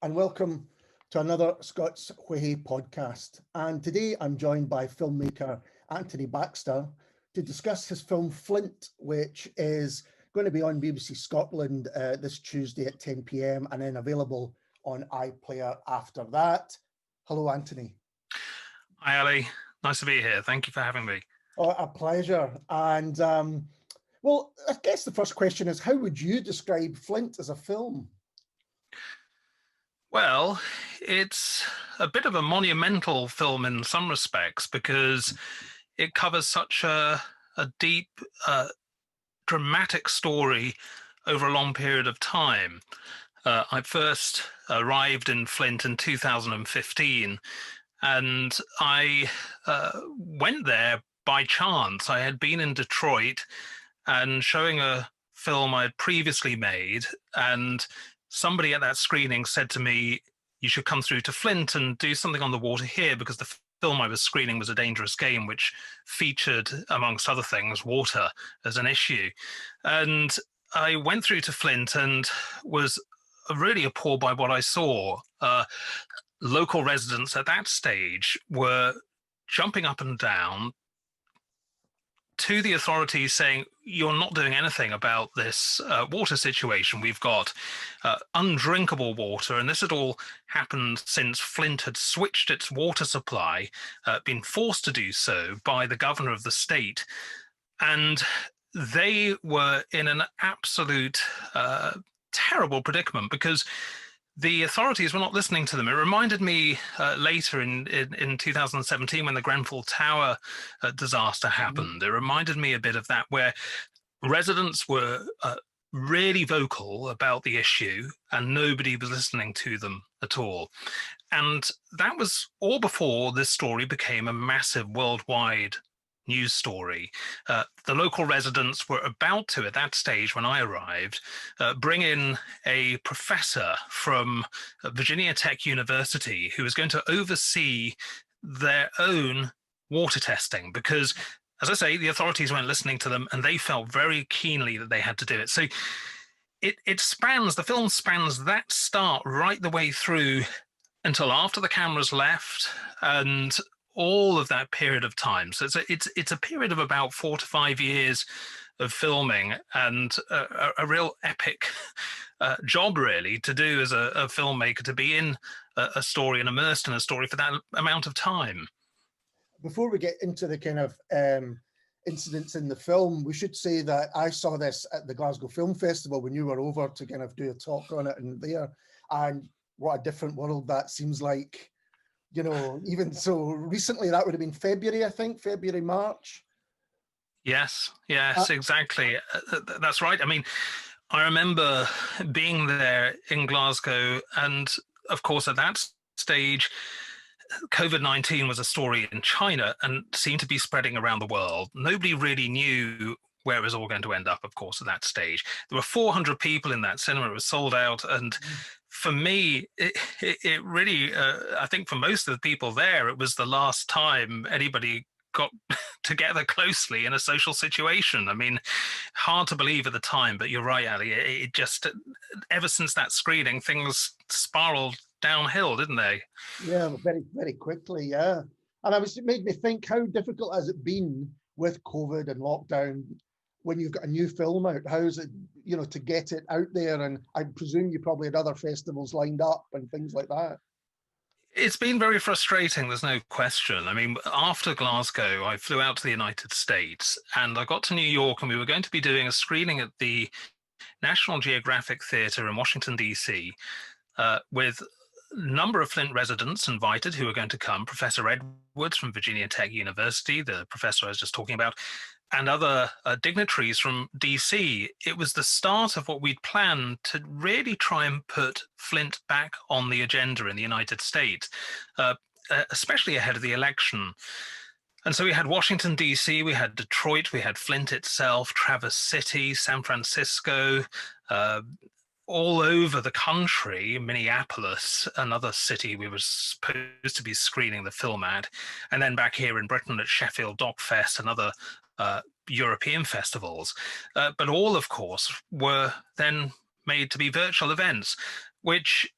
and welcome to another Scots Whay podcast. And today I'm joined by filmmaker Anthony Baxter to discuss his film Flint, which is going to be on BBC Scotland this Tuesday at 10 p.m. and then available on iPlayer after that. Hello, Anthony. Hi, Ali. Nice to be here. Thank you for having me. Oh, a pleasure. And well, I guess the first question is, how would you describe Flint as a film? Well, it's a bit of a monumental film in some respects because it covers such a deep, dramatic story over a long period of time. I first arrived in Flint in 2015, and I went there by chance. I had been in Detroit and showing a film I had previously made, and somebody at that screening said to me, you should come through to Flint and do something on the water here, because the film I was screening was A Dangerous Game, which featured, amongst other things, water as an issue. And I went through to Flint and was really appalled by what I saw. Local residents at that stage were jumping up and down to the authorities saying, you're not doing anything about this water situation. We've got undrinkable water, and this had all happened since Flint had switched its water supply, been forced to do so by the governor of the state. And they were in an absolute terrible predicament because the authorities were not listening to them. It reminded me later in 2017 when the Grenfell Tower disaster happened. It reminded me a bit of that, where residents were really vocal about the issue and nobody was listening to them at all. And that was all before this story became a massive worldwide news story. The local residents were about to, at that stage when I arrived, bring in a professor from Virginia Tech University who was going to oversee their own water testing, because, as I say, the authorities weren't listening to them and they felt very keenly that they had to do it. So the film spans that start right the way through until after the cameras left, and all of that period of time. So it's a period of about 4 to 5 years of filming, and a real epic job, really, to do as a filmmaker, to be in a story and immersed in a story for that amount of time. Before we get into the kind of incidents in the film, we should say that I saw this at the Glasgow Film Festival when you were over to kind of do a talk on it and there, and what a different world that seems like. You know, even so recently, that would have been February, I think, February, March. Yes, exactly. That's right. I mean, I remember being there in Glasgow, and of course, at that stage, COVID-19 was a story in China and seemed to be spreading around the world. Nobody really knew where it was all going to end up, of course, at that stage. There were 400 people in that cinema. It was sold out. And for me, it really, I think for most of the people there, it was the last time anybody got together closely in a social situation. I mean, hard to believe at the time, but you're right, Ali. It just, ever since that screening, things spiraled downhill, didn't they? Yeah, very, very quickly, yeah. And it made me think, how difficult has it been with COVID and lockdown when you've got a new film out? How is it, you know, to get it out there? And I presume you probably had other festivals lined up and things like that. It's been very frustrating, there's no question. I mean, after Glasgow, I flew out to the United States and I got to New York, and we were going to be doing a screening at the National Geographic Theatre in Washington, D.C., with a number of Flint residents invited who were going to come, Professor Edwards from Virginia Tech University, the professor I was just talking about, and other dignitaries from DC. It was the start of what we'd planned to really try and put Flint back on the agenda in the United States, especially ahead of the election. And so we had Washington, D.C., we had Detroit, we had Flint itself, Traverse City, San Francisco, all over the country, Minneapolis, another city we were supposed to be screening the film at, and then back here in Britain at Sheffield Doc Fest and other European festivals. But all, of course, were then made to be virtual events, which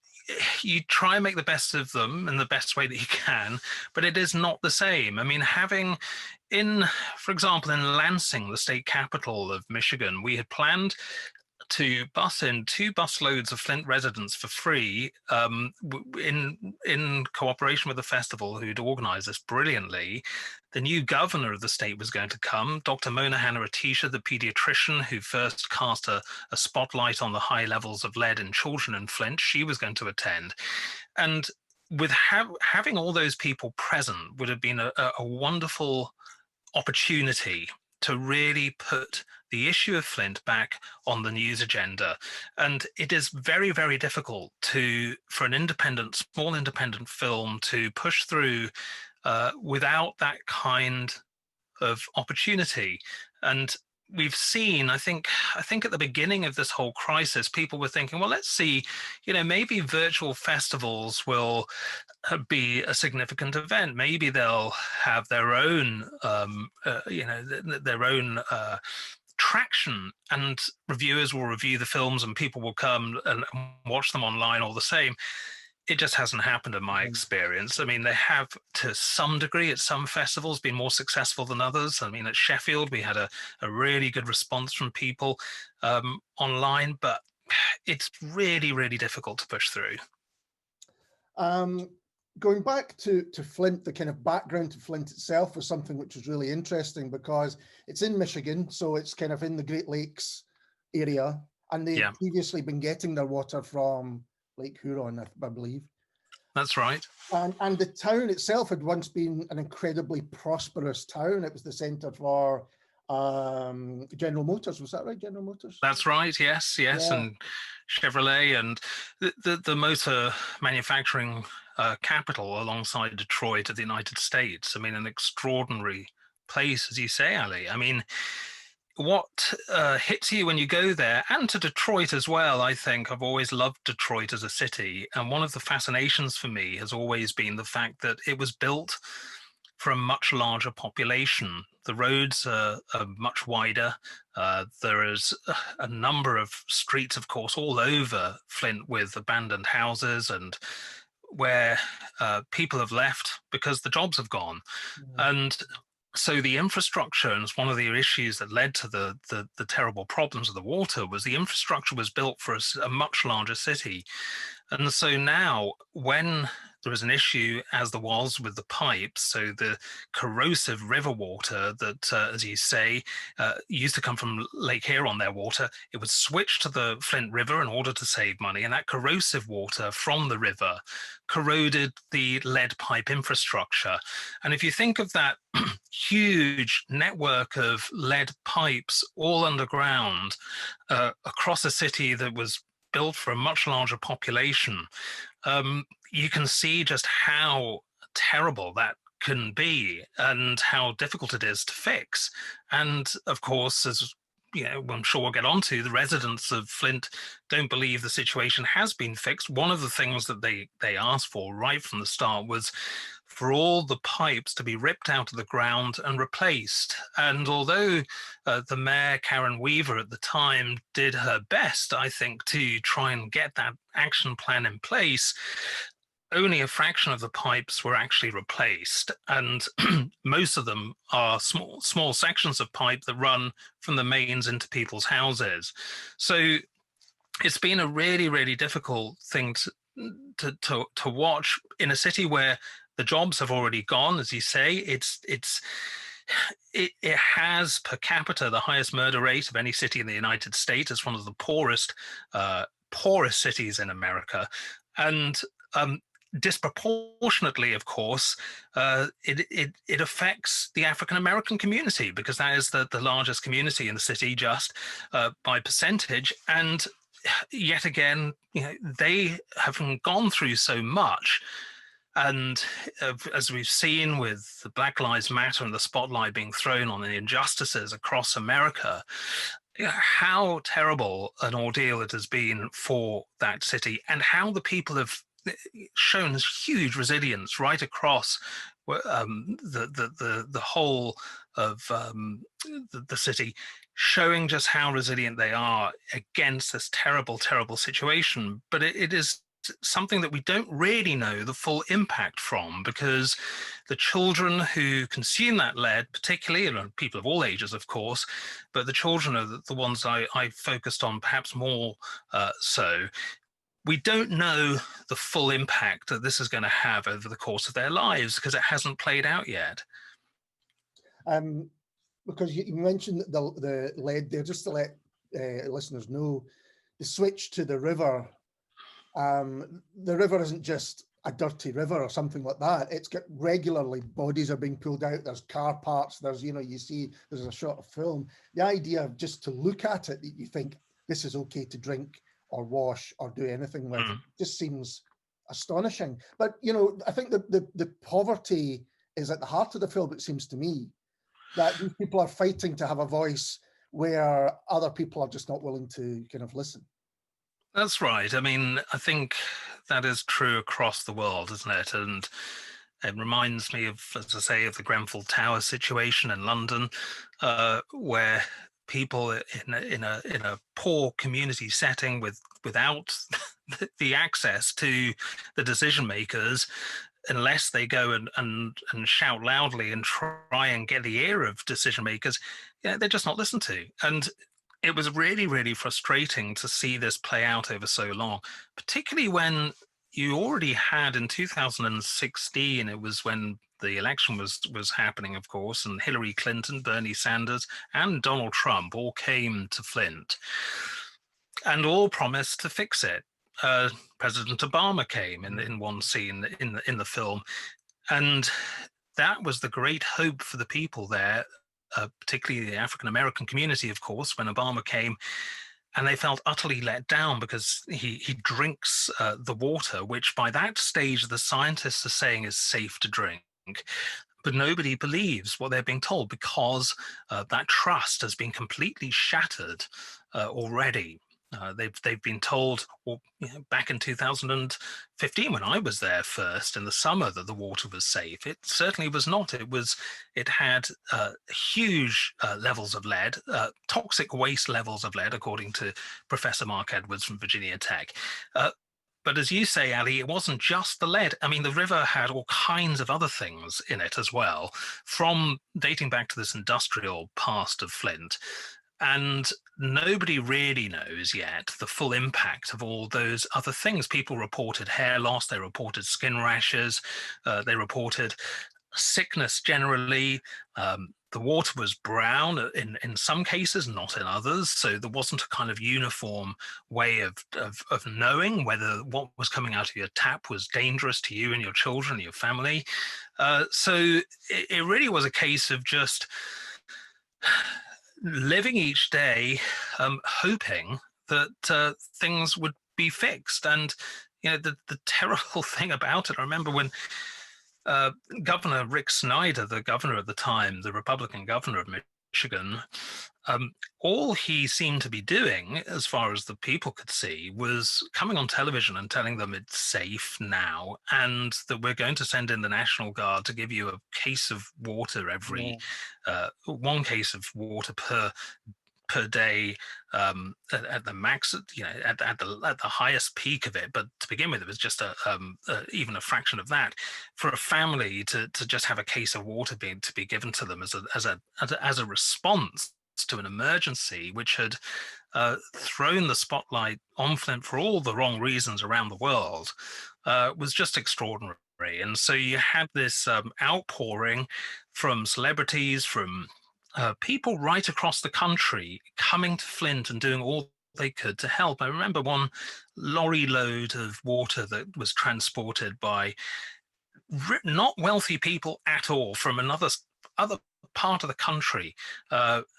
you try and make the best of them in the best way that you can, but it is not the same. I mean, for example, in Lansing, the state capital of Michigan, we had planned to bus in 2 bus loads of Flint residents for free, in cooperation with the festival, who'd organized this brilliantly. The new governor of the state was going to come, Dr. Mona Hanna-Attisha, the pediatrician who first cast a spotlight on the high levels of lead in children in Flint. She was going to attend. And with having all those people present would have been a wonderful opportunity to really put the issue of Flint back on the news agenda. And it is very, very difficult for an small independent film to push through without that kind of opportunity. And we've seen, I think at the beginning of this whole crisis, people were thinking, well, let's see, maybe virtual festivals will be a significant event. Maybe they'll have their own, their own traction, and reviewers will review the films and people will come and watch them online all the same. It just hasn't happened in my experience. I mean, they have, to some degree, at some festivals, been more successful than others. I mean, at Sheffield, we had a really good response from people online, but it's really, really difficult to push through. Going back to Flint, the kind of background to Flint itself was something which was really interesting, because it's in Michigan, so it's kind of in the Great Lakes area, and they've previously been getting their water from Lake Huron, I believe. That's right. And the town itself had once been an incredibly prosperous town. It was the center for General Motors. Was that right, General Motors? That's right, yes. Yeah. And Chevrolet, and the motor manufacturing capital alongside Detroit of the United States. I mean, an extraordinary place, as you say, Ali. I mean, what hits you when you go there, and to Detroit as well, I think I've always loved Detroit as a city. And one of the fascinations for me has always been the fact that it was built for a much larger population. The roads are much wider. There is a number of streets, of course, all over Flint with abandoned houses, and where people have left because the jobs have gone. And so the infrastructure, and it's one of the issues that led to the terrible problems of the water, was the infrastructure was built for a much larger city. And so now, when there was an issue, as there was with the pipes, so the corrosive river water that, as you say, used to come from Lake Huron, their water, it was switched to the Flint River in order to save money. And that corrosive water from the river corroded the lead pipe infrastructure. And if you think of that huge network of lead pipes all underground across a city that was built for a much larger population, you can see just how terrible that can be and how difficult it is to fix. And of course, as I'm sure we'll get onto, the residents of Flint don't believe the situation has been fixed. One of the things that they asked for right from the start was for all the pipes to be ripped out of the ground and replaced. And although the mayor, Karen Weaver, at the time did her best, I think, to try and get that action plan in place, only a fraction of the pipes were actually replaced. And most of them are small sections of pipe that run from the mains into people's houses. So it's been a really, really difficult thing to watch in a city where the jobs have already gone. As you say, it has per capita the highest murder rate of any city in the United States. It's one of the poorest cities in America, and disproportionately, of course, it affects the African American community, because that is the largest community in the city, just by percentage. And yet again, they have gone through so much. And as we've seen with the Black Lives Matter and the spotlight being thrown on the injustices across America, how terrible an ordeal it has been for that city, and how the people have shown huge resilience right across the whole of the city, showing just how resilient they are against this terrible, terrible situation. But it is something that we don't really know the full impact from, because the children who consume that lead, particularly, and people of all ages, of course, but the children are the ones I focused on perhaps more so. We don't know the full impact that this is going to have over the course of their lives because it hasn't played out yet. Because you mentioned the lead there, just to let listeners know, the switch to the river isn't just a dirty river or something like that. It's got regularly bodies are being pulled out. There's car parts. There's, you see, there's a shot of film. The idea of just to look at it, that you think this is okay to drink or wash or do anything with, just seems astonishing. But, I think the poverty is at the heart of the film, it seems to me, that these people are fighting to have a voice where other people are just not willing to kind of listen. That's right. I mean, I think that is true across the world, isn't it? And it reminds me of, as I say, of the Grenfell Tower situation in London, where people in a poor community setting without the access to the decision makers, unless they go and shout loudly and try and get the ear of decision makers, they're just not listened to. And it was really, really frustrating to see this play out over so long, particularly when you already had in 2016, it was when the election was happening, of course, and Hillary Clinton, Bernie Sanders, and Donald Trump all came to Flint and all promised to fix it. President Obama came in one scene in the film, and that was the great hope for the people there, particularly the African American community, of course, when Obama came, and they felt utterly let down because he drinks the water, which by that stage the scientists are saying is safe to drink. But nobody believes what they're being told because that trust has been completely shattered already. They've been told, well, back in 2015 when I was there first in the summer, that the water was safe. It certainly was not. It had huge levels of lead, toxic waste levels of lead, according to Professor Mark Edwards from Virginia Tech. But as you say, Ali, it wasn't just the lead. I mean, the river had all kinds of other things in it as well, from dating back to this industrial past of Flint. And nobody really knows yet the full impact of all those other things. People reported hair loss, they reported skin rashes, they reported sickness generally. The water was brown in some cases, not in others. So there wasn't a kind of uniform way of knowing whether what was coming out of your tap was dangerous to you and your children and your family. So it really was a case of just living each day, hoping that things would be fixed. And the terrible thing about it, I remember when Governor Rick Snyder, the governor at the time, the Republican governor of Michigan, all he seemed to be doing, as far as the people could see, was coming on television and telling them it's safe now and that we're going to send in the National Guard to give you a case of water every one case of water per day at the max, at the highest peak of it. But to begin with, it was just even a fraction of that for a family to just have a case of water to be given to them as a response to an emergency, which had thrown the spotlight on Flint for all the wrong reasons around the world, was just extraordinary. And so you had this outpouring from celebrities, from people right across the country coming to Flint and doing all they could to help. I remember one lorry load of water that was transported by not wealthy people at all from other part of the country,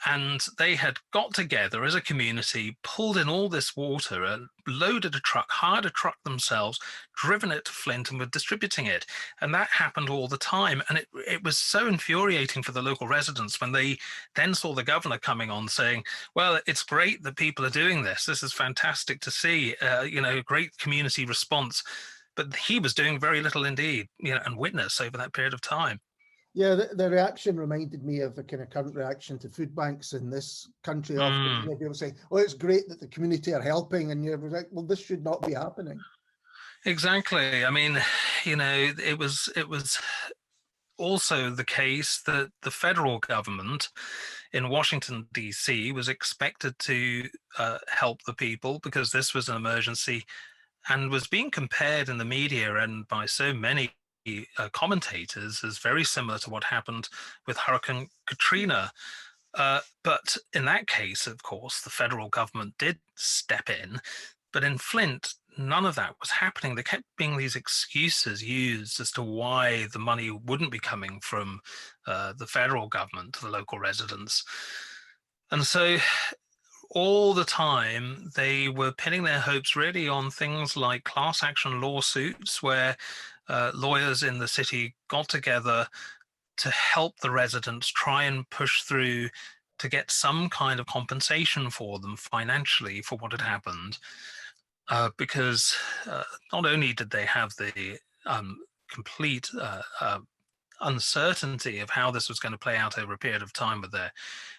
and they had got together as a community, pulled in all this water, loaded a truck, hired a truck themselves, driven it to Flint, and were distributing it. And that happened all the time. And it was so infuriating for the local residents when they then saw the governor coming on saying, well, it's great that people are doing this. This is fantastic to see, great community response. But he was doing very little indeed, and witness over that period of time. Yeah, the reaction reminded me of the kind of current reaction to food banks in this country. Often people say, "Oh, it's great that the community are helping," and you're like, "Well, this should not be happening." Exactly. I mean, it was also the case that the federal government in Washington, D.C., was expected to help the people because this was an emergency and was being compared in the media and by so many commentators as very similar to what happened with Hurricane Katrina. But in that case, of course, the federal government did step in. But in Flint, none of that was happening. There kept being these excuses used as to why the money wouldn't be coming from the federal government to the local residents. And so all the time, they were pinning their hopes really on things like class action lawsuits, where lawyers in the city got together to help the residents try and push through to get some kind of compensation for them financially for what had happened. Because not only did they have the complete uncertainty of how this was going to play out over a period of time with their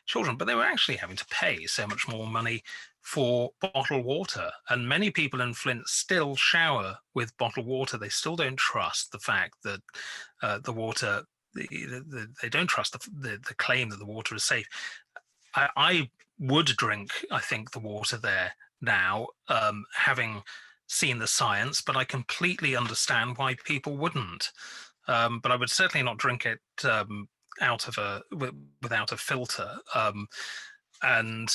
children, but they were actually having to pay so much more money for bottled water. And many people in Flint still shower with bottled water. They still don't trust the fact that the water, they don't trust the claim that the water is safe. I would drink, I think, the water there now, having seen the science, but I completely understand why people wouldn't. But I would certainly not drink it out of without a filter. And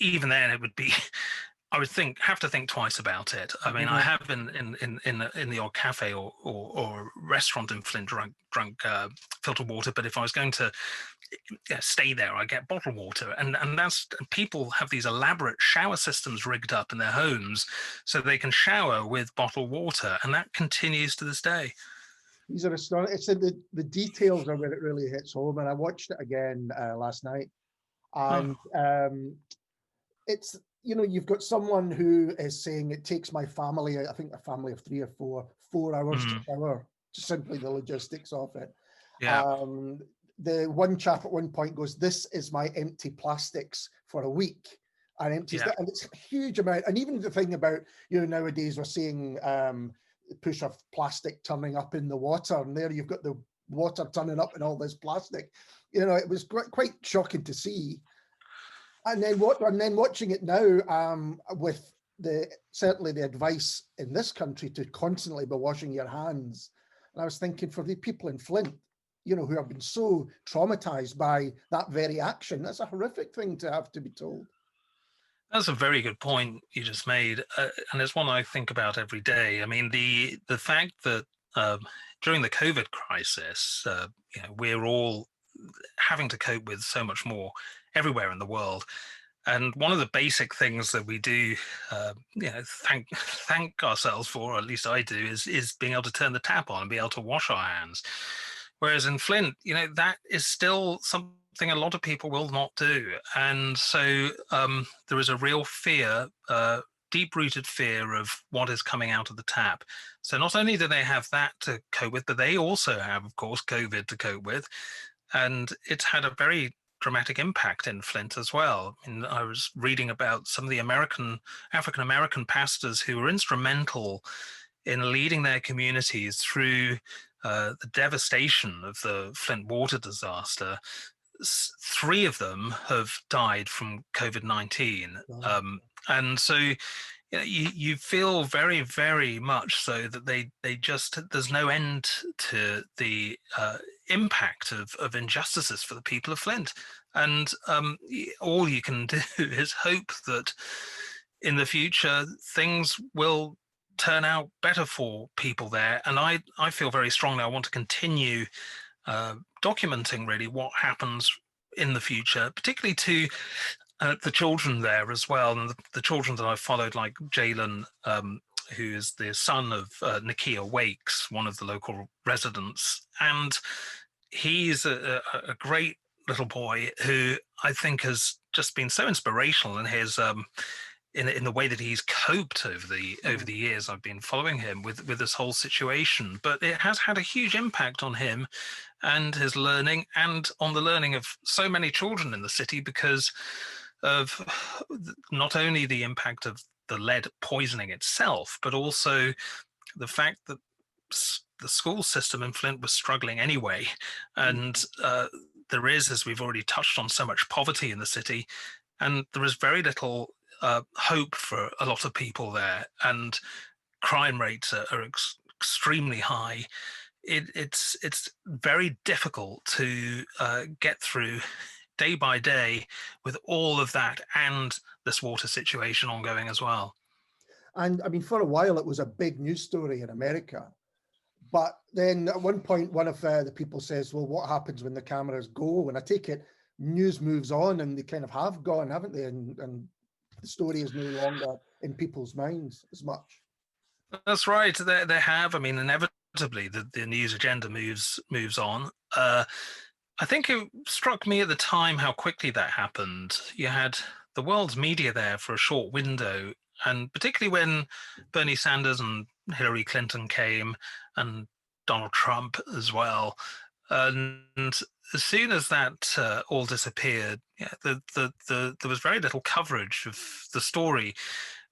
even then, it would be. I would have to think twice about it. I mean, I have in the odd cafe or restaurant in Flint drunk filtered water, but if I was going to stay there, I get bottled water, and that's, people have these elaborate shower systems rigged up in their homes so they can shower with bottled water, and that continues to this day. These are astonishing. It's the details are where it really hits home. And I watched it again last night, and it's, you've got someone who is saying it takes my family, I think a family of 3 or 4 hours to shower, just simply the logistics of it. Yeah. The one chap at one point goes, "This is my empty plastics for a week." And empties that, and it's a huge amount. And even the thing about, nowadays we're seeing push of plastic turning up in the water, and there you've got the water turning up in all this plastic. It was quite shocking to see. And then watching it now, with certainly the advice in this country to constantly be washing your hands. And I was thinking, for the people in Flint, who have been so traumatized by that very action, that's a horrific thing to have to be told. That's a very good point you just made, and it's one I think about every day. I mean, the fact that during the COVID crisis, we're all having to cope with so much more everywhere in the world. And one of the basic things that we do, thank ourselves for, or at least I do, is being able to turn the tap on and be able to wash our hands. Whereas in Flint, that is still something a lot of people will not do. And so there is a real fear, deep-rooted fear of what is coming out of the tap. So not only do they have that to cope with, but they also have, of course, COVID to cope with. And it's had a very dramatic impact in Flint as well. I was reading about some of the African-American pastors who were instrumental in leading their communities through the devastation of the Flint water disaster. 3 of them have died from COVID-19. And so you feel very, very much so that they just, there's no end to the impact of injustices for the people of Flint. And all you can do is hope that in the future things will turn out better for people there. And I feel very strongly I want to continue documenting really what happens in the future, particularly to the children there as well, and the children that I've followed, like Jalen, who is the son of Nakia Wakes, one of the local residents, and he's a great little boy who I think has just been so inspirational in his in the way that he's coped over the years. I've been following him with this whole situation, but it has had a huge impact on him and his learning, and on the learning of so many children in the city, because of not only the impact of the lead poisoning itself, but also the fact that the school system in Flint was struggling anyway, and there is, as we've already touched on, so much poverty in the city, and there is very little hope for a lot of people there, and crime rates are extremely high. It's very difficult to get through day by day with all of that and this water situation ongoing as well. And I mean, for a while, it was a big news story in America. But then at one point, one of the people says, well, what happens when the cameras go? And I take it news moves on, and they kind of have gone, haven't they? And the story is no longer in people's minds as much. That's right. They have. I mean, inevitably, the news agenda moves on. I think it struck me at the time how quickly that happened. You had the world's media there for a short window, and particularly when Bernie Sanders and Hillary Clinton came, and Donald Trump as well. And as soon as that all disappeared, yeah, there was very little coverage of the story.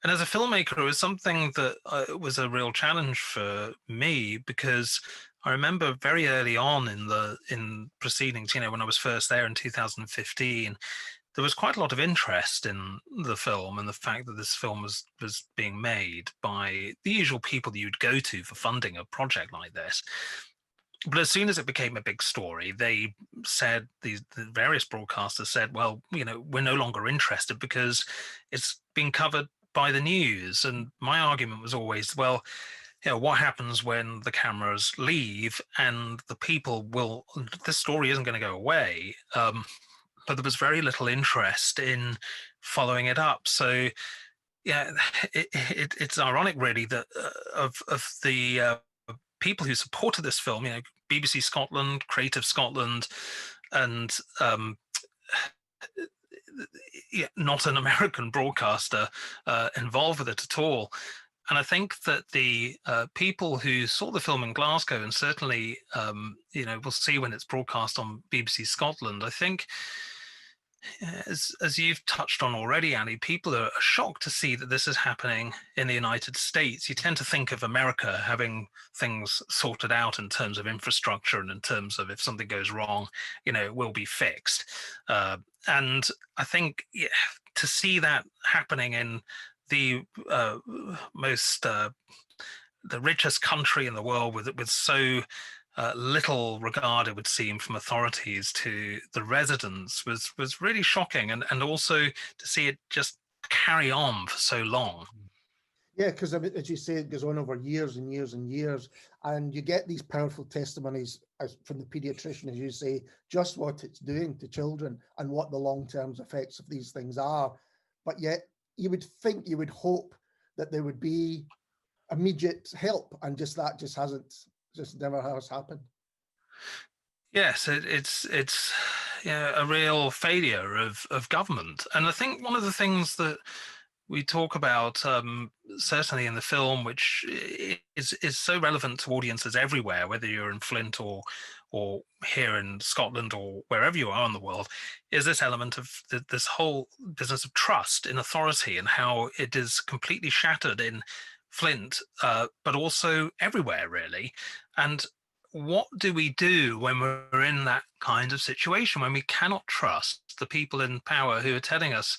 And as a filmmaker, it was something that was a real challenge for me, because I remember very early on in proceedings, when I was first there in 2015, there was quite a lot of interest in the film and the fact that this film was being made by the usual people that you'd go to for funding a project like this. But as soon as it became a big story, they said, the various broadcasters said, well, we're no longer interested because it's been covered by the news. And my argument was always, well, what happens when the cameras leave and the people this story isn't going to go away. But there was very little interest in following it up. So, yeah, it's ironic, really, that of the people who supported this film, BBC Scotland, Creative Scotland, and not an American broadcaster involved with it at all. And I think that the people who saw the film in Glasgow, and certainly, we'll see when it's broadcast on BBC Scotland, I think, as you've touched on already, Annie, people are shocked to see that this is happening in the United States. You tend to think of America having things sorted out in terms of infrastructure and in terms of if something goes wrong, it will be fixed. And I think to see that happening in the the richest country in the world with so little regard, it would seem, from authorities to the residents was really shocking, and also to see it just carry on for so long. Yeah, because as you say, it goes on over years and years and years, and you get these powerful testimonies from the pediatrician, as you say, just what it's doing to children and what the long-term effects of these things are. But yet you would hope that there would be immediate help, and just never has happened. Yes, it's a real failure of government. And I think one of the things that we talk about, certainly in the film, which is so relevant to audiences everywhere, whether you're in Flint or here in Scotland or wherever you are in the world, is this element of this whole business of trust in authority, and how it is completely shattered in Flint, but also everywhere, really. And what do we do when we're in that kind of situation, when we cannot trust the people in power who are telling us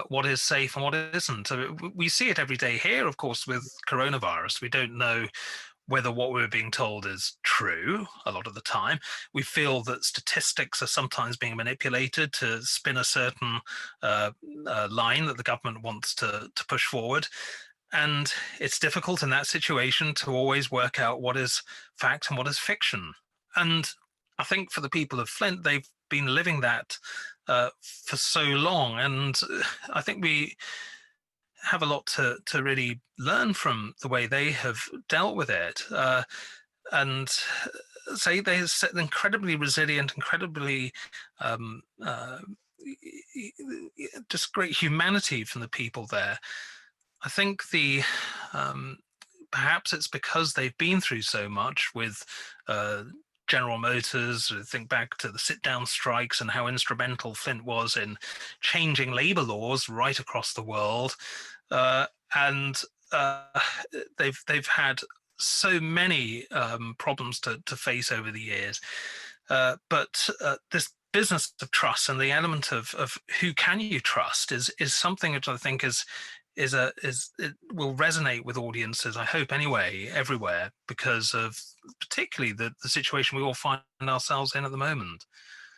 what is safe and what isn't? We see it every day here, of course, with coronavirus. We don't know whether what we're being told is true a lot of the time. We feel that statistics are sometimes being manipulated to spin a certain line that the government wants to push forward. And it's difficult in that situation to always work out what is fact and what is fiction. And I think for the people of Flint, they've been living that for so long. And I think we have a lot to really learn from the way they have dealt with it. And say they're incredibly resilient, incredibly just great humanity from the people there. I think perhaps it's because they've been through so much with General Motors. Think back to the sit-down strikes and how instrumental Flint was in changing labor laws right across the world. and they've had so many problems to face over the years. But this business of trust and the element of who can you trust is something which I think is it will resonate with audiences, I hope anyway, everywhere, because of particularly the situation we all find ourselves in at the moment.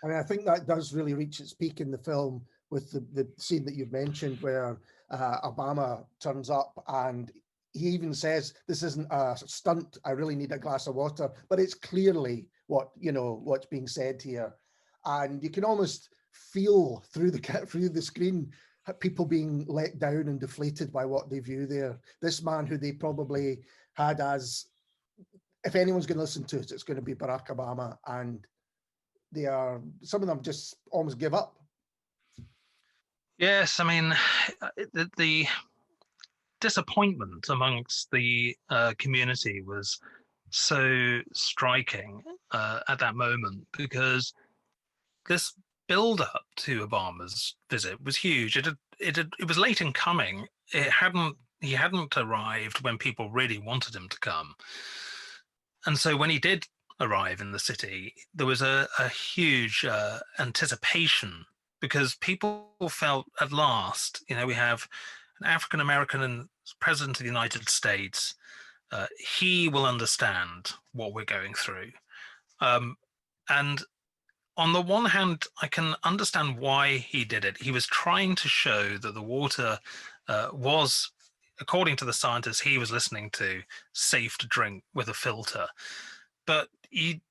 I mean, I think that does really reach its peak in the film with the scene that you've mentioned where Obama turns up and he even says, "This isn't a stunt, I really need a glass of water," but it's clearly what's being said here. And you can almost feel through the screen people being let down and deflated by what they view there. This man who they probably had as, if anyone's going to listen to it, it's going to be Barack Obama, and some of them just almost give up. Yes, I mean, the disappointment amongst the community was so striking at that moment, because this build up to Obama's visit was huge. It was late in coming. He hadn't arrived when people really wanted him to come. And so when he did arrive in the city, there was a huge anticipation, because people felt at last, we have an African American president of the United States. He will understand what we're going through. And on the one hand, I can understand why he did it. He was trying to show that the water was, according to the scientists he was listening to, safe to drink with a filter. But it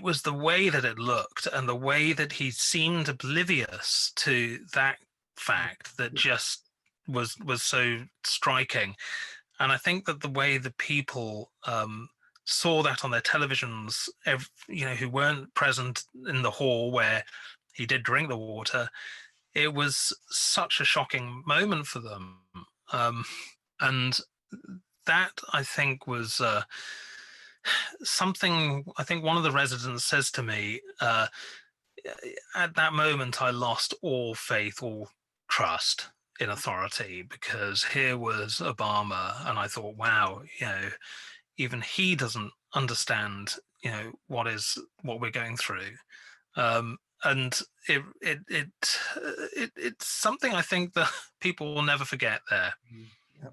was the way that it looked and the way that he seemed oblivious to that fact that just was so striking. And I think that the way the people saw that on their televisions, who weren't present in the hall where he did drink the water, it was such a shocking moment for them. And that, I think, was something. I think one of the residents says to me, at that moment, I lost all faith, all trust in authority, because here was Obama, and I thought, wow, even he doesn't understand, what we're going through. And it's something I think that people will never forget there. Yeah.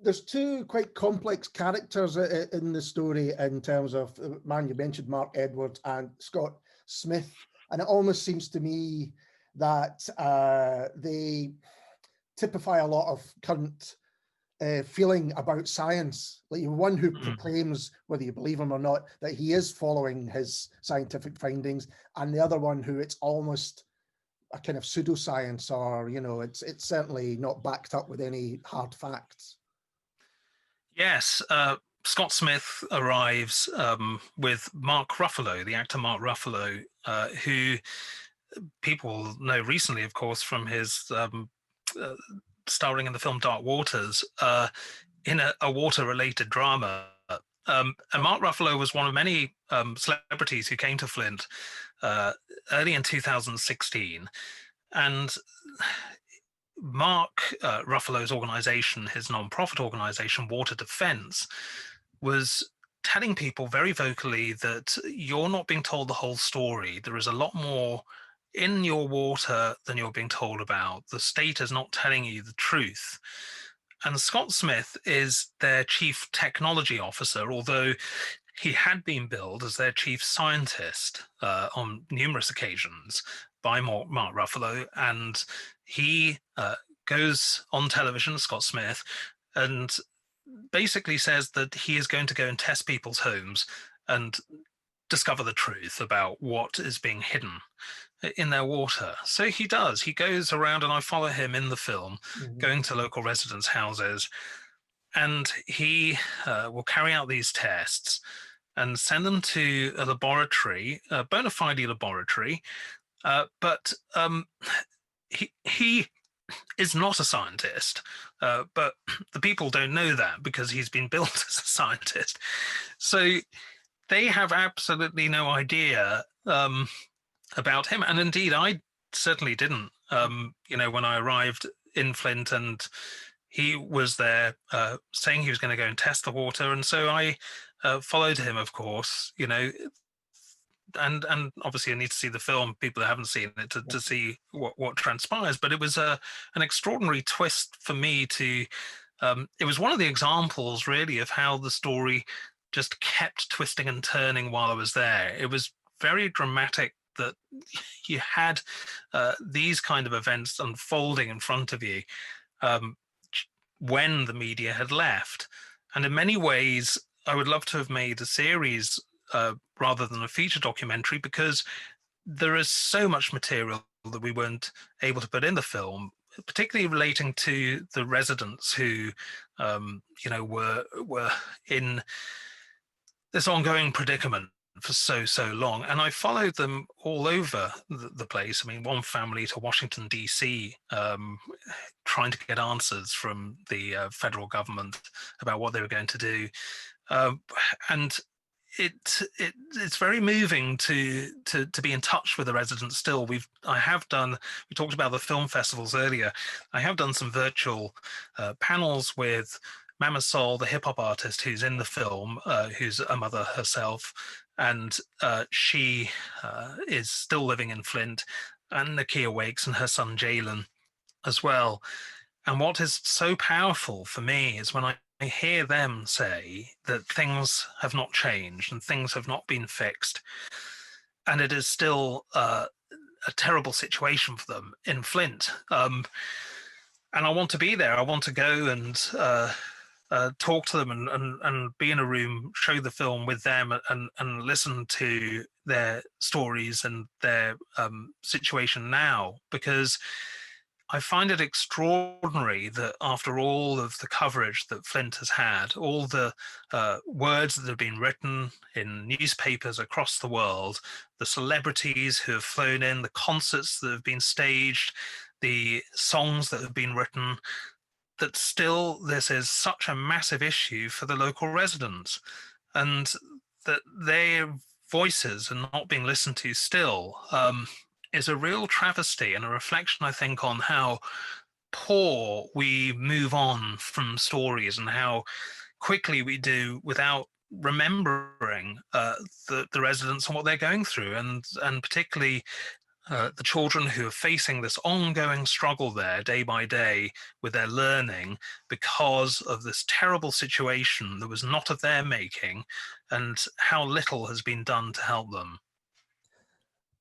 There's two quite complex characters in the story in terms of, man, you mentioned Mark Edwards and Scott Smith, and it almost seems to me that they typify a lot of current feeling about science. Like one who proclaims, whether you believe him or not, that he is following his scientific findings, and the other one who it's almost a kind of pseudoscience, or it's certainly not backed up with any hard facts. Yes, Scott Smith arrives with Mark Ruffalo, the actor Mark Ruffalo, who people know recently, of course, from his starring in the film Dark Waters, in a water-related drama. And Mark Ruffalo was one of many celebrities who came to Flint early in 2016. And Mark Ruffalo's organization, his non-profit organization, Water Defense, was telling people very vocally that you're not being told the whole story. There is a lot more in your water than you're being told about. The state is not telling you the truth. And Scott Smith is their chief technology officer, although he had been billed as their chief scientist on numerous occasions by Mark Ruffalo. And he goes on television, Scott Smith, and basically says that he is going to go and test people's homes and discover the truth about what is being hidden in their water. So he does. He goes around, and I follow him in the film, going to local residents' houses, and he will carry out these tests and send them to a laboratory, a bona fide laboratory, but he is not a scientist, but the people don't know that because he's been billed as a scientist. So they have absolutely no idea about him. And indeed, I certainly didn't, when I arrived in Flint and he was there saying he was going to go and test the water, and so I followed him, of course, and obviously I need to see the film, people who haven't seen it, to see what transpires. But it was an extraordinary twist for me to it was one of the examples really of how the story just kept twisting and turning while I was there. It was very dramatic that you had these kind of events unfolding in front of you um, when the media had left. And in many ways, I would love to have made a series rather than a feature documentary, because there is so much material that we weren't able to put in the film, particularly relating to the residents who, were in this ongoing predicament for so long. And I followed them all over the place. I mean, one family to Washington, D.C., trying to get answers from the federal government about what they were going to do. And it's very moving to be in touch with the residents still. We talked about the film festivals earlier. I have done some virtual panels with Mama Soul, the hip hop artist who's in the film, who's a mother herself, and she is still living in Flint, and Nakia Wakes and her son Jalen as well. And what is so powerful for me is when I hear them say that things have not changed and things have not been fixed, and it is still a terrible situation for them in Flint. And I want to be there. I want to go and talk to them and be in a room, show the film with them, and listen to their stories and their situation now, because I find it extraordinary that after all of the coverage that Flint has had, all the words that have been written in newspapers across the world, the celebrities who have flown in, the concerts that have been staged, the songs that have been written, that still this is such a massive issue for the local residents, and that their voices are not being listened to still. Is a real travesty and a reflection, I think, on how poor we move on from stories and how quickly we do without remembering the residents and what they're going through, and particularly the children who are facing this ongoing struggle there day by day with their learning because of this terrible situation that was not of their making, and how little has been done to help them.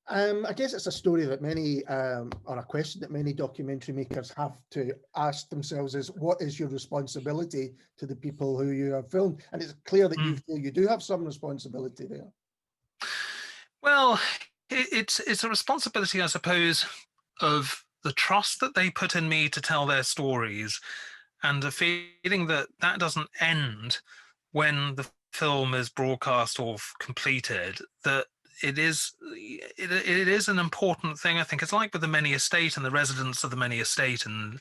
I guess it's a story that many, or a question that many documentary makers have to ask themselves is, what is your responsibility to the people who you have filmed? And it's clear that you feel you do have some responsibility there. Well, it's a responsibility, I suppose, of the trust that they put in me to tell their stories, and the feeling that that doesn't end when the film is broadcast or completed, that it is an important thing. I think it's like with the Many Estate and the residents of the Many Estate in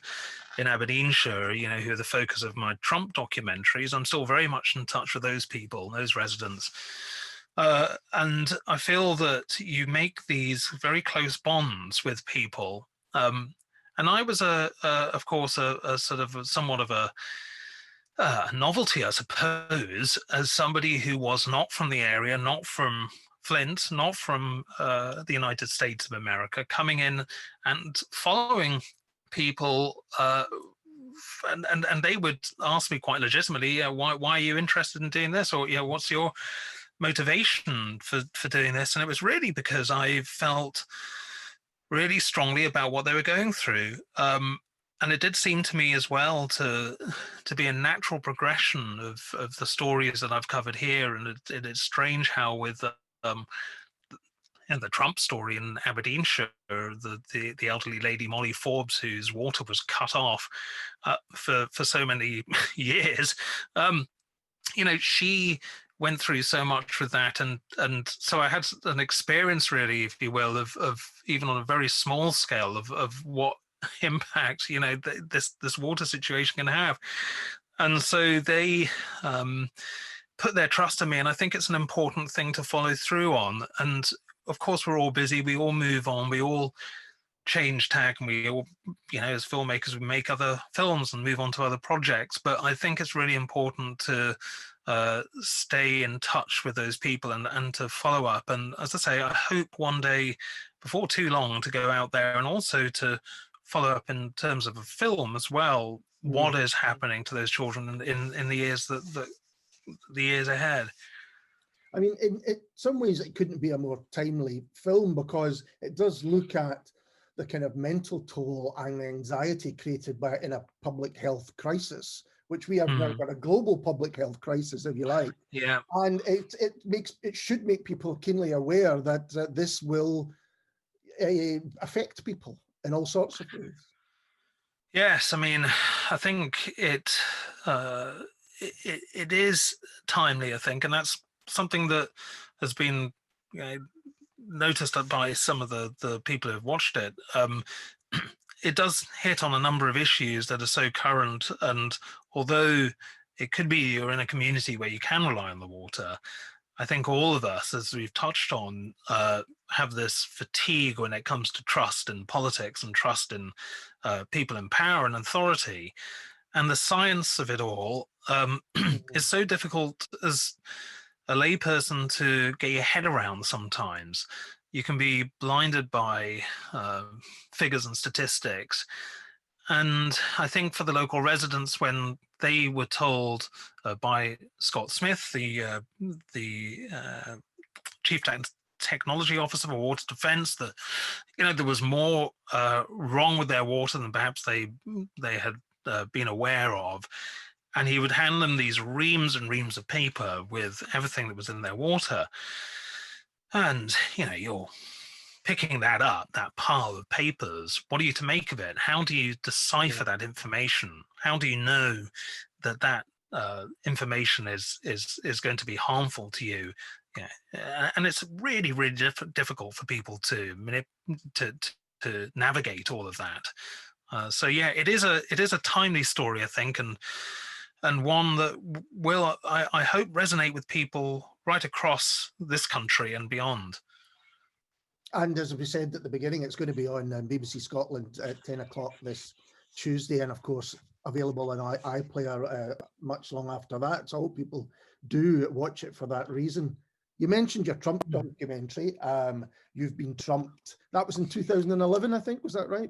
Aberdeenshire, who are the focus of my Trump documentaries. I'm still very much in touch with those people, those residents. And I feel that you make these very close bonds with people. And I was, of course, a sort of somewhat of a novelty, I suppose, as somebody who was not from the area, not from Flint, not from the United States of America, coming in and following people, and they would ask me quite legitimately, why are you interested in doing this, or what's your motivation for doing this? And it was really because I felt really strongly about what they were going through. And it did seem to me as well to be a natural progression of the stories that I've covered here. And it is strange how with the Trump story in Aberdeenshire, the elderly lady Molly Forbes, whose water was cut off for so many years, she went through so much with that, and so I had an experience, really, if you will, of even on a very small scale of what impact this water situation can have. And so they put their trust in me, and I think it's an important thing to follow through on. And of course, we're all busy, we all move on, we all change tack, and we all, as filmmakers, we make other films and move on to other projects. But I think it's really important to stay in touch with those people and to follow up. And as I say, I hope one day, before too long, to go out there and also to follow up in terms of a film as well. What is happening to those children in the years the years ahead? I mean, in some ways, it couldn't be a more timely film because it does look at the kind of mental toll and anxiety created by in a public health crisis, which we have now got a global public health crisis, if you like. Yeah. And it should make people keenly aware that this will affect people in all sorts of ways. Yes, I mean, I think it is timely, I think, and that's something that has been noticed by some of the people who have watched it. It does hit on a number of issues that are so current, and although it could be you're in a community where you can rely on the water, I think all of us, as we've touched on, have this fatigue when it comes to trust in politics and trust in people in power and authority. And the science of it all is so difficult as a layperson to get your head around sometimes. You can be blinded by figures and statistics. And I think for the local residents, when they were told by Scott Smith, the chief technology officer for water defense, that there was more wrong with their water than perhaps they had been aware of, and he would hand them these reams and reams of paper with everything that was in their water, and you're picking that up, that pile of papers. What are you to make of it? How do you decipher that information? How do you know that information is going to be harmful to you? And it's really, really difficult for people to navigate all of that. So yeah, it is a timely story, I think, and one that will, I hope, resonate with people right across this country and beyond. And as we said at the beginning, it's going to be on BBC Scotland at 10 o'clock this Tuesday, and of course available on iPlayer much long after that. So I hope people do watch it for that reason. You mentioned your Trump documentary. You've Been Trumped. That was in 2011, I think. Was that right?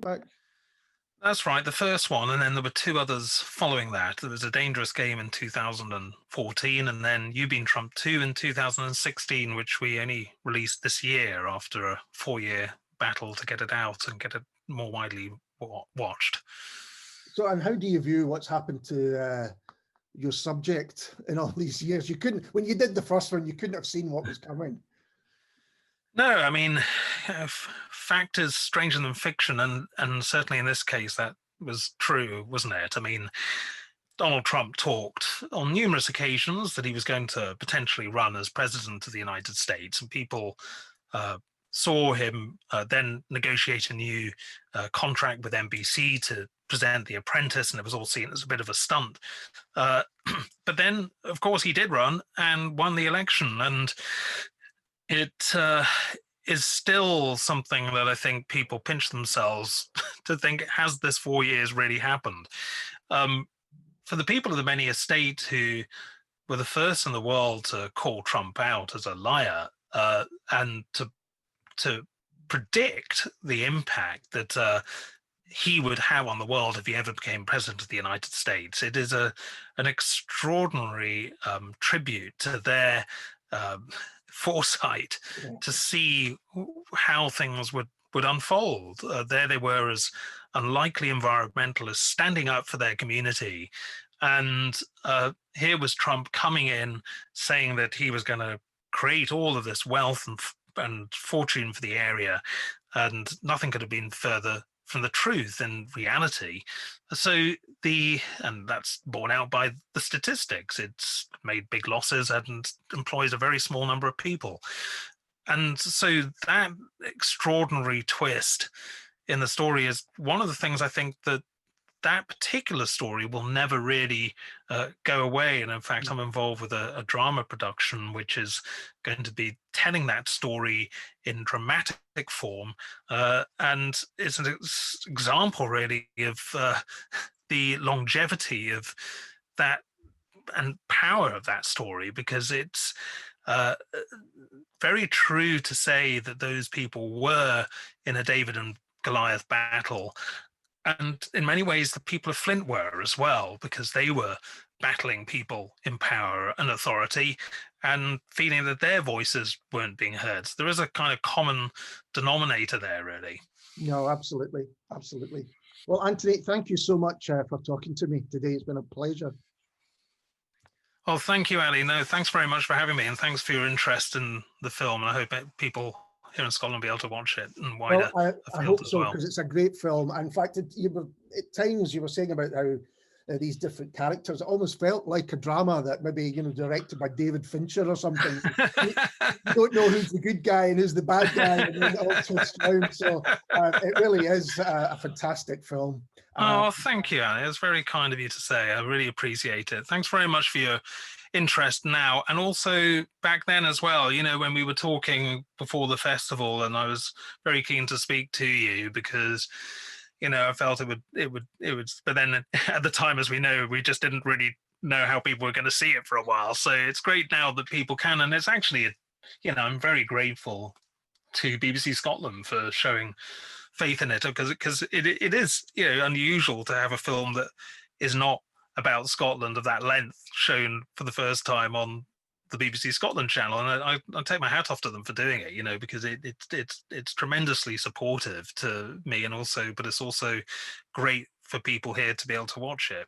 That's right, the first one, and then there were two others following that. There was A Dangerous Game in 2014, and then You've Been Trumped 2 in 2016, which we only released this year after a 4-year battle to get it out and get it more widely watched. So, and how do you view what's happened to your subject in all these years? You couldn't, when you did the first one, you couldn't have seen what was coming. No, I mean, fact is stranger than fiction, and certainly in this case that was true, wasn't it? I mean, Donald Trump talked on numerous occasions that he was going to potentially run as president of the United States, and people saw him then negotiate a new contract with NBC to present The Apprentice, and it was all seen as a bit of a stunt. But then, of course, he did run and won the election, and it is still something that I think people pinch themselves to think, has this 4 years really happened? For the people of the Many Estate, who were the first in the world to call Trump out as a liar and to predict the impact that he would have on the world if he ever became president of the United States, it is an extraordinary tribute to their foresight to see how things would unfold. There they were, as unlikely environmentalists, standing up for their community, and here was Trump coming in saying that he was going to create all of this wealth and fortune for the area, and nothing could have been further from the truth in reality. So and that's borne out by the statistics. It's made big losses and employs a very small number of people. And so that extraordinary twist in the story is one of the things I think that that particular story will never really go away. And in fact, I'm involved with a drama production which is going to be telling that story in dramatic form, and it's an example really of the longevity of that and power of that story, because it's uh, very true to say that those people were in a David and Goliath battle. And in many ways, the people of Flint were as well, because they were battling people in power and authority and feeling that their voices weren't being heard. So there is a kind of common denominator there, really. No, absolutely. Absolutely. Well, Anthony, thank you so much for talking to me today. It's been a pleasure. Well, thank you, Ali. No, thanks very much for having me, and thanks for your interest in the film. And I hope people here in Scotland will be able to watch it and wider I hope so, because it's a great film. In fact, at times you were saying about how these different characters, it almost felt like a drama that maybe, directed by David Fincher or something. You don't know who's the good guy and who's the bad guy, and then it all twists around. So it really is a fantastic film. Oh, thank you, Ali. It's very kind of you to say. I really appreciate it. Thanks very much for your interest now, and also back then as well, when we were talking before the festival, and I was very keen to speak to you because I felt it would, but then at the time, as we know, we just didn't really know how people were going to see it for a while. So it's great now that people can, and it's actually, I'm very grateful to BBC Scotland for showing faith in it, because it is, unusual to have a film that is not about Scotland of that length shown for the first time on the BBC Scotland channel, and I take my hat off to them for doing it, because it's tremendously supportive to me, but it's also great for people here to be able to watch it.